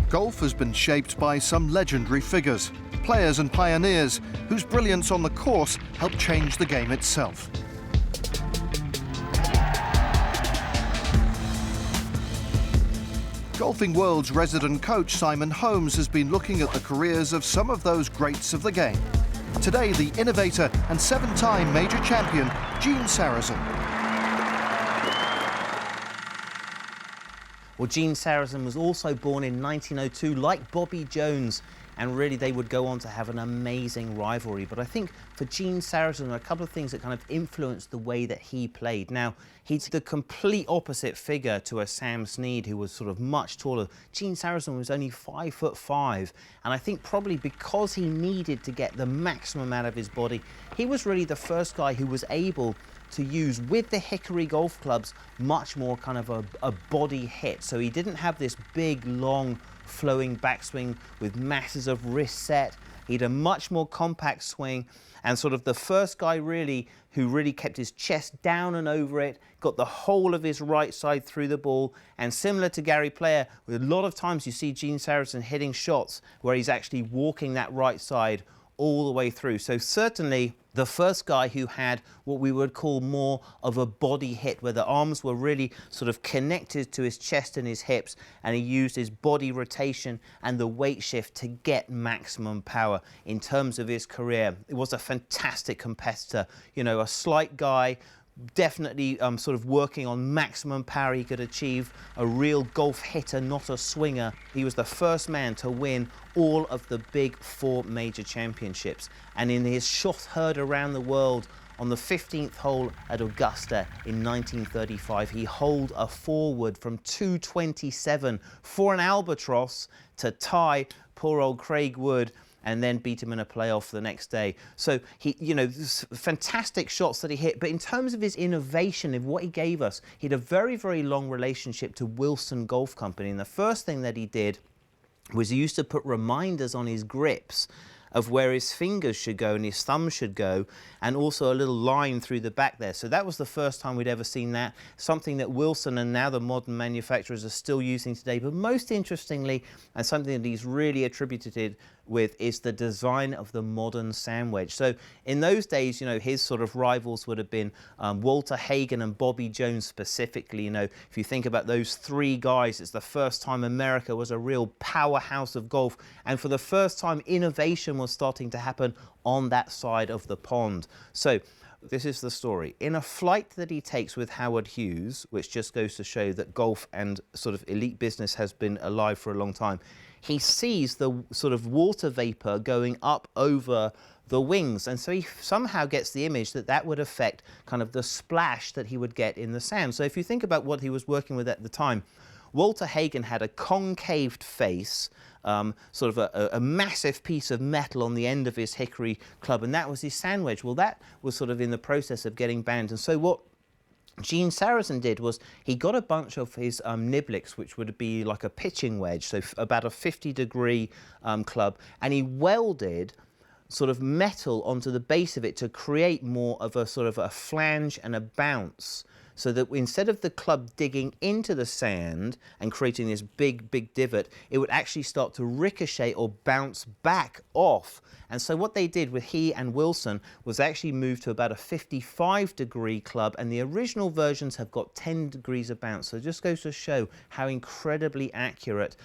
Golf has been shaped by some legendary figures, players and pioneers whose brilliance on the course helped change the game itself. Golfing World's resident coach Simon Holmes has been looking at the careers of some of those greats of the game. Today, the innovator and 7-time major champion, Gene Sarazen. Well, Gene Sarazen was also born in 1902, like Bobby Jones, and really they would go on to have an amazing rivalry. But I think for Gene Sarazen, there are a couple of things that kind of influenced the way that he played. Now, he's the complete opposite figure to a Sam Snead, who was sort of much taller. Gene Sarazen was only 5'5", and I think probably because he needed to get the maximum out of his body, he was really the first guy who was able to use, with the hickory golf clubs, much more kind of a body hit. So he didn't have this big, long, flowing backswing with masses of wrist set. He had a much more compact swing, and sort of the first guy really who really kept his chest down and over it, got the whole of his right side through the ball. And similar to Gary Player, a lot of times you see Gene Sarazen hitting shots where he's actually walking that right side all the way through. So certainly the first guy who had what we would call more of a body hit, where the arms were really sort of connected to his chest and his hips, and he used his body rotation and the weight shift to get maximum power in terms of his career. It was a fantastic competitor, you know, a slight guy, definitely sort of working on maximum power he could achieve, a real golf hitter, not a swinger. He was the first man to win all of the big 4 major championships. And in his shot heard around the world, on the 15th hole at Augusta in 1935, he holed a forward from 227 for an albatross to tie poor old Craig Wood, and then beat him in a playoff the next day. So he, you know, fantastic shots that he hit. But in terms of his innovation, of what he gave us, he had a very, very long relationship to Wilson Golf Company. And the first thing that he did was he used to put reminders on his grips of where his fingers should go and his thumb should go, and also a little line through the back there. So that was the first time we'd ever seen that, something that Wilson and now the modern manufacturers are still using today. But most interestingly, and something that he's really attributed with, is the design of the modern sand wedge. So in those days, you know, his sort of rivals would have been Walter Hagen and Bobby Jones specifically. You know, if you think about those 3 guys, it's the first time America was a real powerhouse of golf, and for the first time innovation was starting to happen on that side of the pond. So this is the story. In a flight that he takes with Howard Hughes, which just goes to show that golf and sort of elite business has been alive for a long time, he sees the sort of water vapor going up over the wings, and so he somehow gets the image that that would affect kind of the splash that he would get in the sand. So if you think about what he was working with at the time, Walter Hagen had a concaved face, sort of a massive piece of metal on the end of his hickory club, and that was his sand wedge. Well, that was sort of in the process of getting banned, and so what Gene Sarazen did was he got a bunch of his nibliks, which would be like a pitching wedge, so about a 50-degree club, and he welded sort of metal onto the base of it to create more of a sort of a flange and a bounce, so that instead of the club digging into the sand and creating this big, big divot, it would actually start to ricochet or bounce back off. And so what they did with he and Wilson was actually move to about a 55-degree club, and the original versions have got 10 degrees of bounce. So it just goes to show how incredibly accurate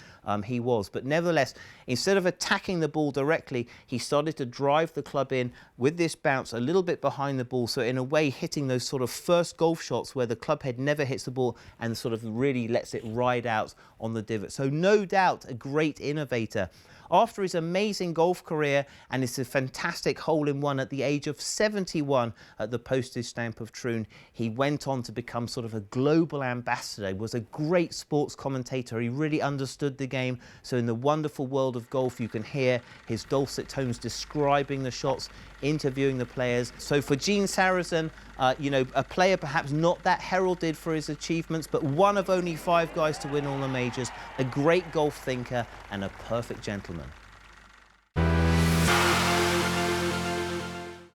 he was. But nevertheless, instead of attacking the ball directly, he started to drive the club in with this bounce a little bit behind the ball, so in a way hitting those sort of first golf shots where the club head never hits the ball and sort of really lets it ride out on the divot. So no doubt a great innovator. After his amazing golf career and his fantastic hole-in-one at the age of 71 at the postage stamp of Troon, he went on to become sort of a global ambassador. He was a great sports commentator. He really understood the game. So in the wonderful world of golf, you can hear his dulcet tones describing the shots, interviewing the players. So for Gene Sarazen, you know, a player perhaps not that heralded for his achievements, but one of only 5 guys to win all the majors, a great golf thinker and a perfect gentleman.